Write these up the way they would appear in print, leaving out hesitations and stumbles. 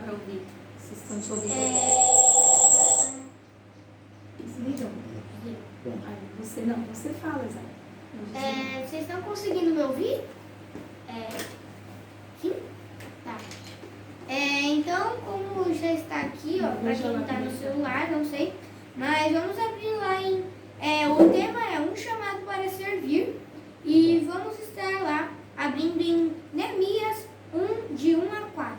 para ouvir. Vocês estão te ouvindo? Desligam? Você não, você fala, Zé. Vocês estão conseguindo me ouvir? Sim? Tá. Então, como já está aqui, ó, para quem está no celular, não sei, mas vamos abrir lá em... o tema é um chamado para servir e vamos estar lá abrindo em Neemias 1, de 1 a 4.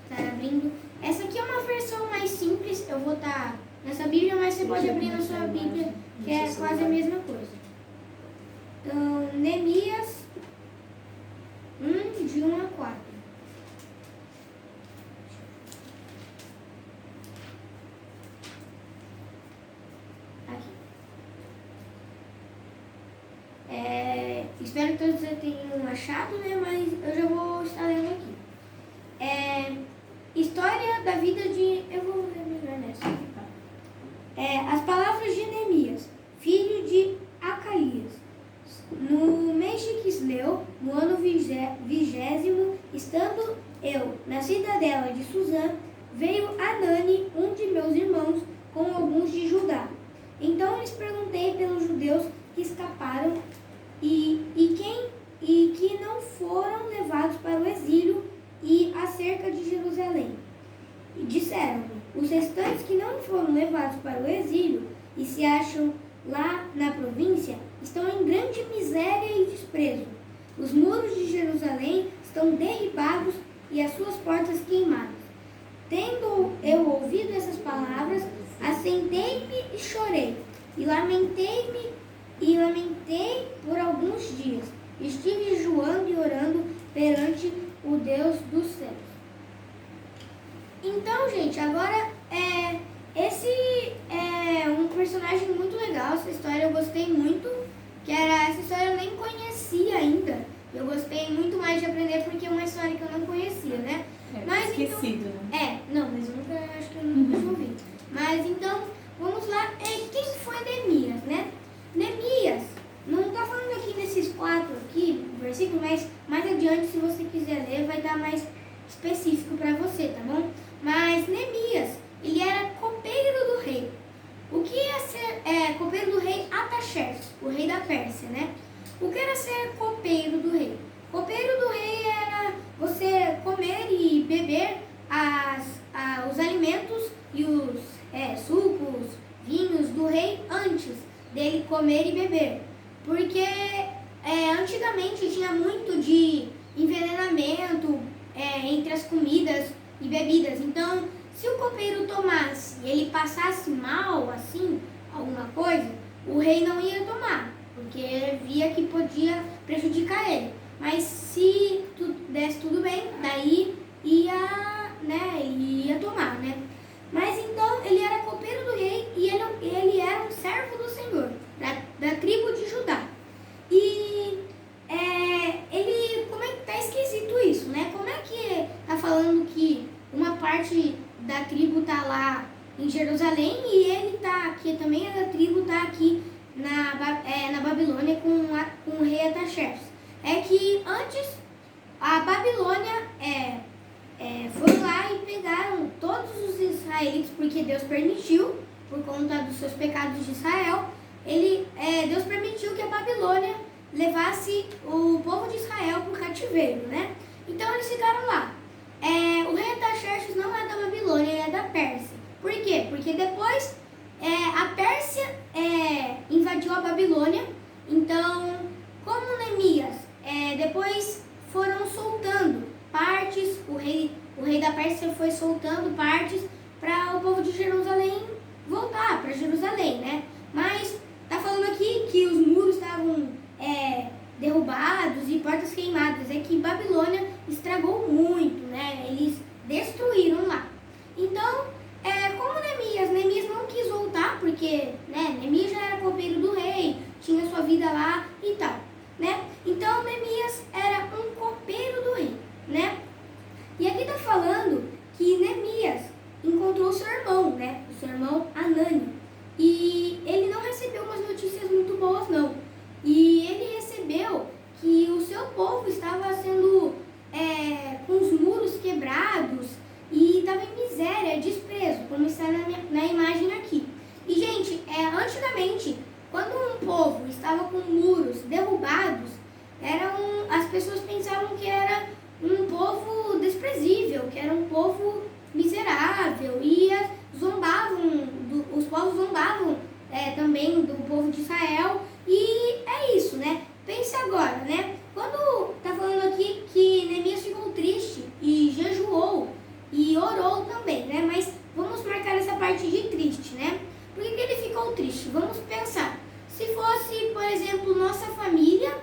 Estar abrindo. Essa aqui é uma versão mais simples, eu vou estar nessa Bíblia, mas você pode abrir na sua Bíblia, que é quase a mesma coisa. Então, Neemias 1, de 1 a 4. Aqui. Espero que todos já tenham achado, né? Mas eu já vou estar lendo aqui. História da vida de... Eu vou ler melhor nessa. As palavras de Neemias, filho de Acalias. No mês de Quisleu, no ano 20º, estando eu na cidadela de Suzã, veio Anani, um de meus irmãos, com alguns de Judá. Então lhes perguntei pelos judeus que escaparam e que não foram levados para o exílio e acerca de Jerusalém. E disseram-me, os restantes que não foram levados para o exílio e se acham lá na província estão em grande miséria e desprezo. Os muros de Jerusalém estão derribados e as suas portas queimadas. Tendo eu ouvido essas palavras, assentei-me e chorei, e lamentei por alguns dias. Estive jejuando e orando perante o Deus dos céus. Então, gente, agora esse é um personagem muito legal, essa história eu gostei muito, essa história eu nem conhecia ainda. Eu gostei muito mais de aprender porque é uma história que eu não conhecia, né? Mas esquecido, então, né? Não, mas acho que eu nunca ouvi. Mas então, vamos lá. Quem foi Neemias, né? Neemias, não está falando aqui nesses 4 aqui, versículos, mas mais adiante, se você quiser ler, vai estar mais específico para você, tá bom? Mas Neemias, ele era copeiro do rei. O que é ser copeiro do rei Artaxerxes, o rei da Pérsia, né? O que era ser copeiro do rei? Copeiro do rei era você comer e beber os alimentos e os sucos, vinhos do rei antes dele comer e beber. Porque antigamente tinha muito de envenenamento entre as comidas e bebidas. Então, se o copeiro tomasse e ele passasse mal, assim, alguma coisa, o rei não ia tomar, porque via que podia prejudicar ele. Mas se desse tudo bem, daí ele ia tomar, né? Mas então, ele era copeiro do rei e ele era um servo do Senhor, da tribo de Judá. E como é que tá esquisito isso, né? Como é que tá falando que uma parte da tribo tá lá em Jerusalém e ele tá aqui, também a tribo tá aqui na Babilônia com o rei Artaxerxes? É que antes a Babilônia foi lá e pegaram todos os israelitas, porque Deus permitiu, por conta dos seus pecados de Israel, Deus permitiu que a Babilônia levasse o povo de Israel para o cativeiro, né? Então eles ficaram lá. O rei Artaxerxes não é da Babilônia, ele é da Pérsia. Por quê? Porque depois a Pérsia invadiu a Babilônia. Então, como Neemias, depois foram soltando partes, o rei da Pérsia foi soltando partes para o povo de Jerusalém voltar para Jerusalém, né? Mas tá falando aqui que os muros estavam derrubados e portas queimadas. É que Babilônia estragou muito, né? Eles destruíram lá. Então, como Neemias não quis voltar, porque Neemias já era copeiro do rei, tinha sua vida lá e tal, né? Então, Neemias era um copeiro do rei, né? E aqui tá falando que Neemias encontrou seu irmão, né? O seu irmão Anani. E ele não recebeu umas notícias muito boas, não. E ele recebeu que o seu povo estava sendo com os muros quebrados como está na imagem aqui. E, gente, antigamente, quando um povo estava com muros derrubados, as pessoas pensavam que era um povo desprezível, que era um povo miserável, e os povos zombavam também do povo de Israel, e é isso, né? Pense agora, né? Quando está falando aqui que Neemias ficou triste e jejuou e orou também, né? Mas vamos marcar essa parte de triste, né? Por que ele ficou triste? Vamos pensar. Se fosse, por exemplo, nossa família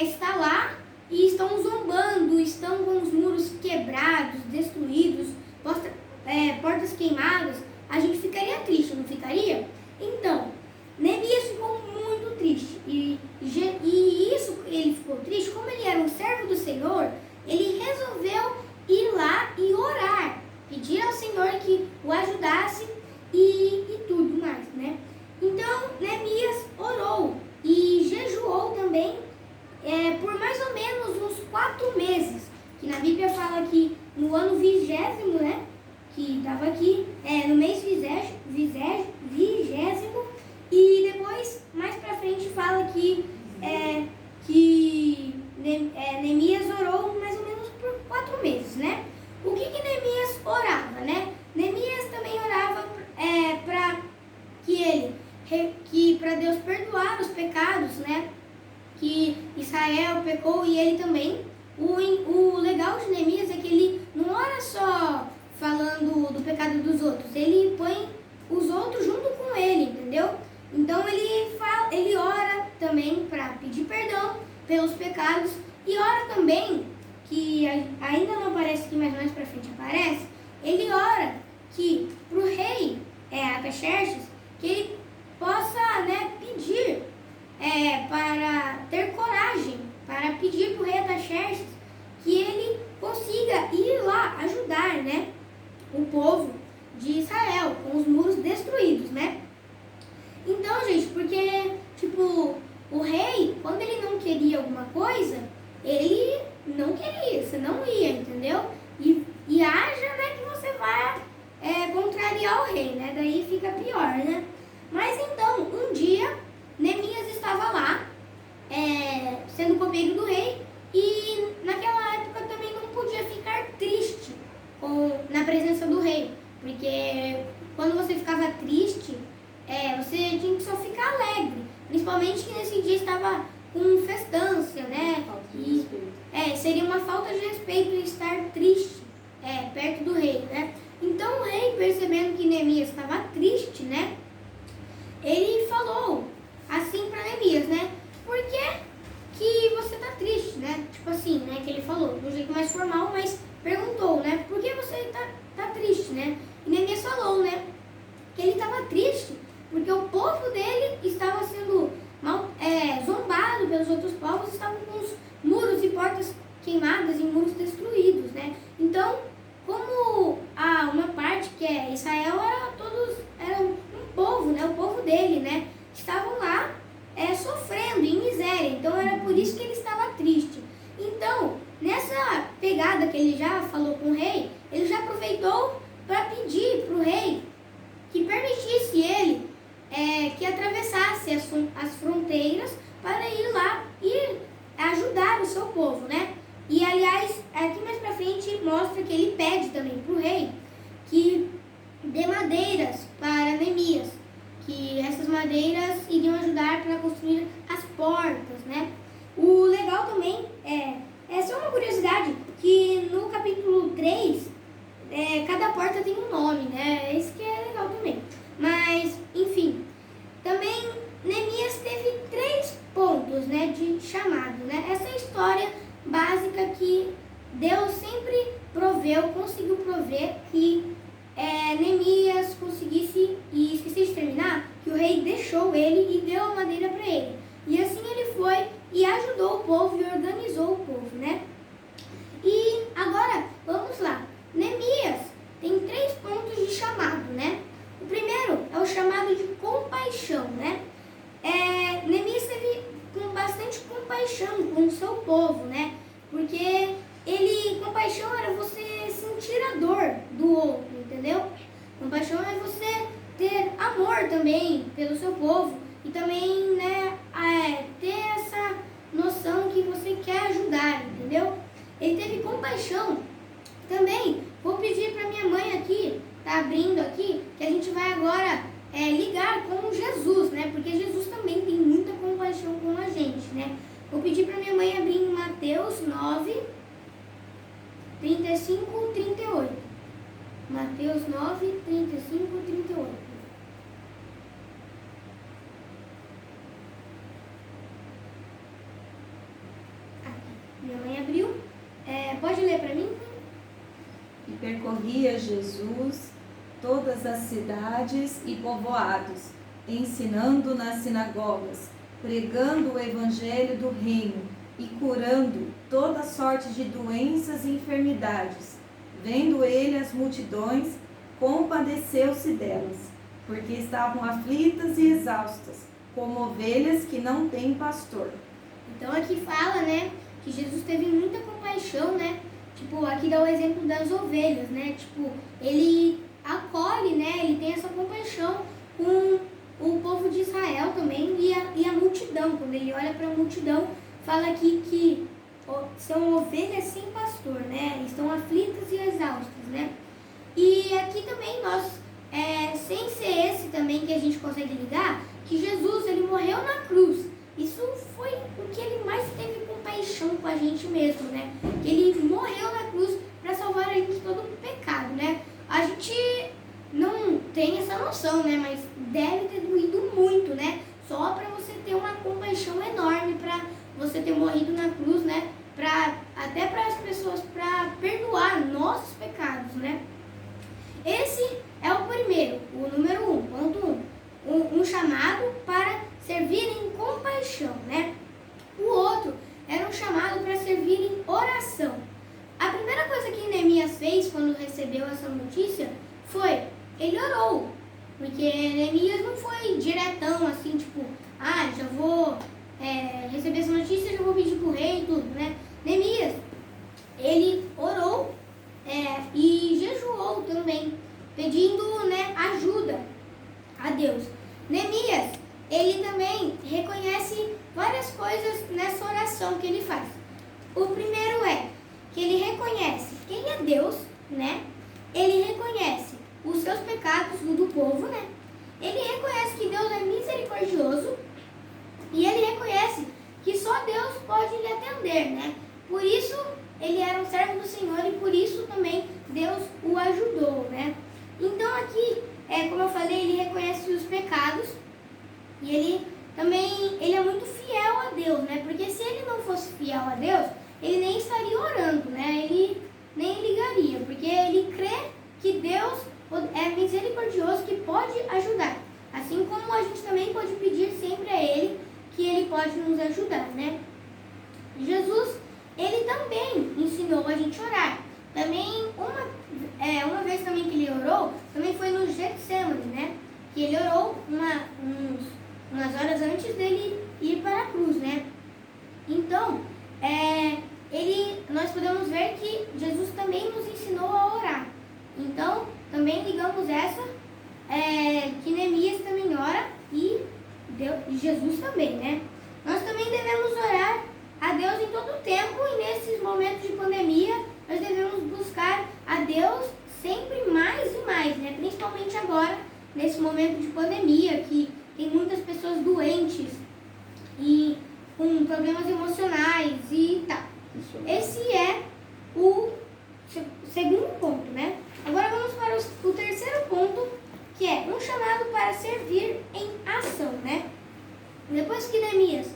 está lá e estão zombando, estão com os muros quebrados, destruídos, portas queimadas, a gente ficaria triste, não ficaria? Então, Neemias ficou muito triste e isso ele ficou triste, como ele era um servo do Senhor, ele resolveu ir lá e orar, pedir ao Senhor que o ajudasse e tudo mais, né? Então, Neemias orou e jejuou também por mais ou menos uns 4 meses, que na Bíblia fala que no ano 20º, né? Que estava aqui, no mês 20º, e depois, mais pra frente, fala que Neemias orou mais ou menos por 4 meses, né? O que Neemias orava, né? Neemias também orava para Deus perdoar os pecados, né? Que Israel pecou e ele também. O legal de Neemias é que ele não ora só falando do pecado dos outros, ele põe os outros junto com ele, entendeu? Então ele ora também para pedir perdão pelos pecados e ora também, que ainda não aparece aqui, mas mais para frente aparece, ele ora que para o rei Artaxerxes, que ele possa, né, pedir para ter coragem, para pedir para o rei Artaxerxes que ele consiga ir lá ajudar, né, o povo de Israel com os muros destruídos, né? Então, gente, porque, tipo, o rei, quando ele não queria alguma coisa, ele não queria, você não ia, entendeu? E haja, né, que você vai contrariar o rei, né? Daí fica pior, né? Mas então, um dia, Neemias estava lá, sendo copeiro do rei, e naquela época também não podia ficar triste na presença do rei, porque quando você ficava triste, você tinha que só ficar alegre, principalmente que nesse dia estava com festança, né? Falta de respeito. Seria uma falta de respeito estar triste perto do rei, né? Então o rei, percebendo que Neemias estava triste, né? Ele falou assim para Neemias, né? Por que você tá triste, né? Tipo assim, né? Que ele falou, de um jeito mais formal, mas perguntou, né? Por que você tá triste, né? E Neemias falou, né? Que ele estava triste porque o povo dele estava sendo zombado pelos outros povos, estavam com os muros e portas queimadas e muros destruídos, né? Então, como uma parte que Israel era um povo, né? O povo dele, né? Estavam lá sofrendo em miséria, então era por isso que ele estava triste. Então, nessa pegada que ele já falou com o rei, ele já aproveitou para pedir para o rei que permitisse ele que atravessasse as fronteiras para ir lá e ajudar o seu povo, né? E, aliás, aqui mais pra frente mostra que ele pede também para o rei que dê madeiras para Neemias, que essas madeiras iriam ajudar para construir as portas, né? O legal também é só uma curiosidade, que no capítulo 3, cada porta tem um nome, né? Esse que é legal também. Mas, enfim, também Neemias teve 3 pontos, né, de chamado, né? Essa é a história básica que Deus sempre conseguiu prover que Neemias conseguisse, e esqueci de terminar, que o rei deixou ele e deu a madeira para ele. E assim ele foi e ajudou o povo e organizou o povo, né? E agora, vamos lá. Neemias tem 3 pontos de chamado, né? O primeiro é o chamado de compaixão, né? Neemias teve bastante compaixão com o seu povo, né? Porque compaixão era você sentir a dor do outro, entendeu? Compaixão é você ter amor também pelo seu povo e também, né, ter essa noção que você quer ajudar, entendeu? Ele teve compaixão também. Vou pedir para minha mãe aqui, tá abrindo aqui, que a gente vai agora ligar com Jesus, né? Porque Jesus também tem muita compaixão com a gente, né? Vou pedir para minha mãe abrir em Mateus 9, 35, 38. Mateus 9, 35, 38. Aqui. Minha mãe abriu. Pode ler para mim? E percorria Jesus todas as cidades e povoados, ensinando nas sinagogas, pregando o evangelho do reino e curando toda sorte de doenças e enfermidades. Vendo ele as multidões, compadeceu-se delas, porque estavam aflitas e exaustas, como ovelhas que não têm pastor. Então aqui fala, né, que Jesus teve muita compaixão, né? Tipo, aqui dá o exemplo das ovelhas, né? Tipo, ele acolhe, né? Ele tem essa compaixão com o povo de Israel também e a multidão. Quando ele olha para a multidão, fala aqui que são ovelhas sem pastor, né? Estão aflitas e exaustas, né? E aqui também nós, sem ser esse também que a gente consegue ligar, que Jesus, ele morreu na cruz. Isso foi o que ele mais teve compaixão com a gente mesmo, né? Que ele morreu na cruz para salvar a gente de todo o pecado, né? A gente não tem essa noção, né? Mas deve ter doído muito, né? Só para você ter uma compaixão enorme, para você ter morrido na cruz, né? Até para as pessoas, para perdoar nossos pecados, né? Esse é o primeiro, o número 1, ponto 1. Um chamado para servir em compaixão, né? O outro era um chamado para servir em oração. A primeira coisa que Neemias fez quando recebeu essa notícia foi, ele orou. Porque Neemias não foi diretão assim, tipo, já vou receber essa notícia, já vou pedir pro rei e tudo, né? Neemias, ele orou e jejuou também, pedindo, né, ajuda a Deus. Neemias, ele também reconhece várias coisas nessa oração que ele faz. O primeiro é que ele reconhece quem é Deus, né? Ele reconhece os seus pecados do povo, né? Ele reconhece que Deus é misericordioso e ele reconhece que só Deus pode lhe atender, né? Por isso ele era um servo do Senhor e por isso também Deus o ajudou, né? Então aqui, como eu falei, ele reconhece os pecados e ele é muito fiel a Deus, né? Porque se ele não fosse fiel a Deus, ele nem estaria orando, né? Ele nem ligaria, porque ele crê que Deus é misericordioso, que pode ajudar. Assim como a gente também pode pedir sempre a ele que ele pode nos ajudar, né? Jesus, ele também ensinou a gente a orar. Também, uma vez também que ele orou, também foi no Getsemane, né? Que ele orou umas horas antes dele ir para a cruz, né? Então, nós podemos ver que Jesus também nos ensinou a orar. Então, também ligamos essa, que Neemias também ora e Jesus também, né? Nós também devemos orar a Deus em todo o tempo e nesses momentos de pandemia, nós devemos buscar a Deus sempre mais e mais, né? Principalmente agora, nesse momento de pandemia, que tem muitas pessoas doentes e com problemas emocionais e tal. Esse é o segundo ponto, né? Agora vamos para o terceiro ponto, que é um chamado para servir em ação, né? Depois que Neemias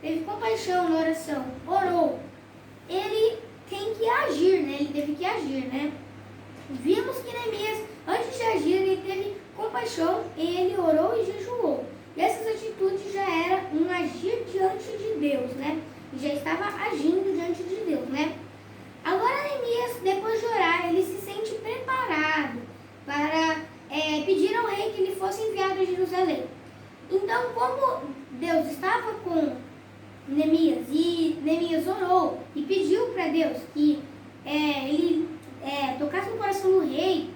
teve compaixão na oração, orou, ele tem que agir, né? Ele teve que agir, né? Vimos que Neemias, antes de agir, ele teve compaixão, ele orou e jejuou. E essas atitudes já era um agir diante de Deus, né? Já estava agindo diante de Deus, né? Agora Neemias, depois de orar, ele se sente preparado para pedir ao rei que ele fosse enviado a Jerusalém. Então, como Deus estava com Neemias e Neemias orou e pediu para Deus que ele tocasse no coração do rei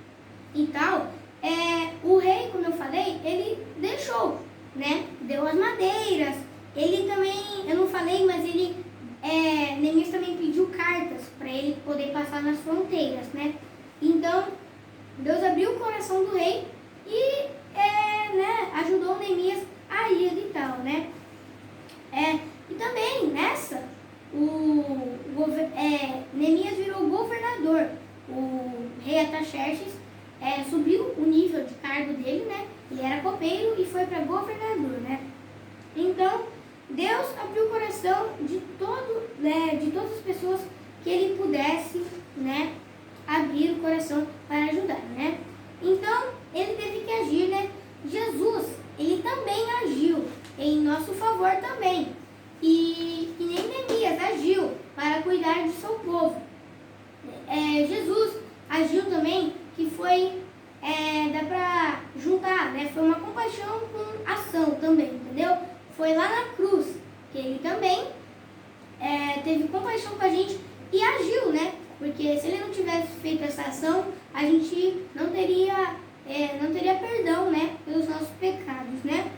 e tal, o rei, como eu falei, ele deixou, né? Deu as madeiras. Ele também, eu não falei, mas Neemias também pediu cartas para ele poder passar nas fronteiras, né? Então, Deus abriu o coração do rei e ajudou Neemias a ir e tal, né? E também nessa, Neemias virou governador. O rei Artaxerxes subiu o nível de cargo dele, né? Ele era copeiro e foi para governador, né? Então, Deus abriu o coração de todas as pessoas que ele pudesse, né? Abrir o coração para ajudar, né? Então, ele teve que agir, né? Jesus, ele também agiu em nosso favor também. E nem Neemias agiu para cuidar de seu povo. Jesus agiu também, que foi, dá para juntar, né? Foi uma compaixão com ação também, entendeu? Foi lá na cruz, que ele também teve compaixão com a gente e agiu, né? Porque se ele não tivesse feito essa ação, a gente não teria perdão, né? Pelos nossos pecados, né?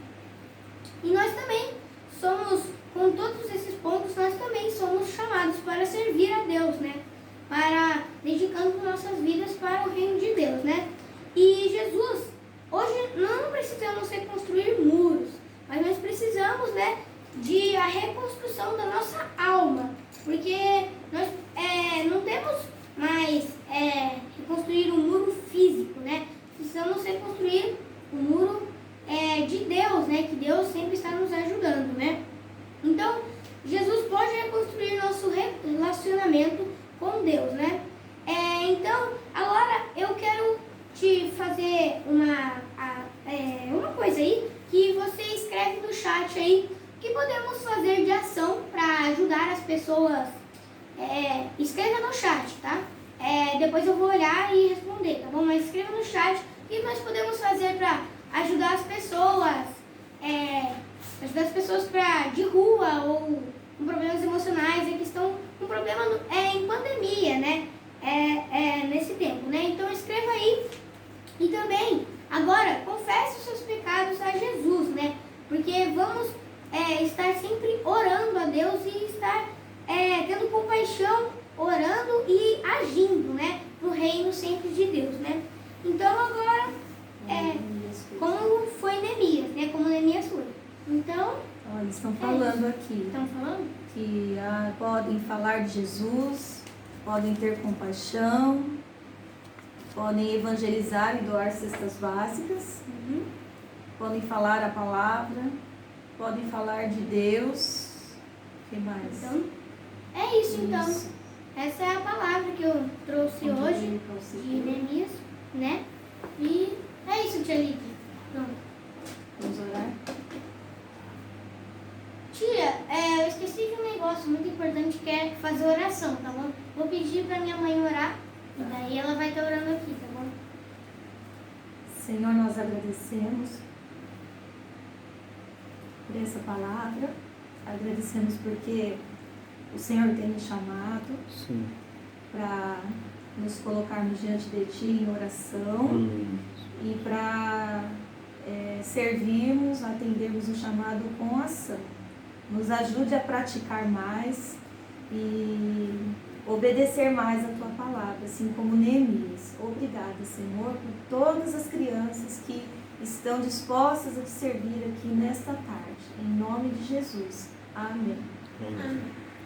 E nós também somos, com todos esses pontos, nós também somos chamados para servir a Deus, né? Para dedicando nossas vidas para o reino de Deus, né? E Jesus, hoje não precisamos reconstruir muros, mas nós precisamos, né, de a reconstrução da nossa alma, porque nós não temos mais reconstruir um muro físico, né? Precisamos reconstruir o muro de Deus, né? Que Deus sempre está nos ajudando, né? Então, Jesus pode reconstruir nosso relacionamento com Deus, né? Então, agora eu quero te fazer uma coisa aí, que você escreve no chat aí, o que podemos fazer de ação para ajudar as pessoas. Escreva no chat, tá? Depois eu vou olhar e responder, tá bom? Mas escreva no chat o que nós podemos fazer para ajudar as pessoas, de rua ou com problemas emocionais, que estão com problema em pandemia, né? Nesse tempo, né? Então escreva aí. E também, agora, confesse os seus pecados a Jesus, né? Porque vamos estar sempre orando a Deus e estar tendo compaixão, orando e agindo, né? No reino sempre de Deus, né? Então agora, como foi Neemias, né? Como Neemias foi. Então... Olha, eles estão falando aqui. Estão falando? Que podem falar de Jesus, podem ter compaixão, podem evangelizar e doar cestas básicas, podem falar a palavra, podem falar de Deus. O que mais? Então, é isso então. Essa é a palavra que eu trouxe hoje de Neemias, né? E é isso, tia Lidia. Pronto. Vamos orar? Tia, eu esqueci de um negócio muito importante que é fazer oração, tá bom? Vou pedir pra minha mãe orar e daí ela vai estar orando aqui, tá bom? Senhor, nós agradecemos por essa palavra, agradecemos porque o Senhor tem nos chamado para nos colocarmos diante de Ti em oração e para servirmos, atendermos o chamado com ação. Nos ajude a praticar mais e obedecer mais a Tua palavra, assim como Neemias. Obrigada, Senhor, por todas as crianças que estão dispostas a Te servir aqui nesta tarde. Em nome de Jesus. Amém. Amém.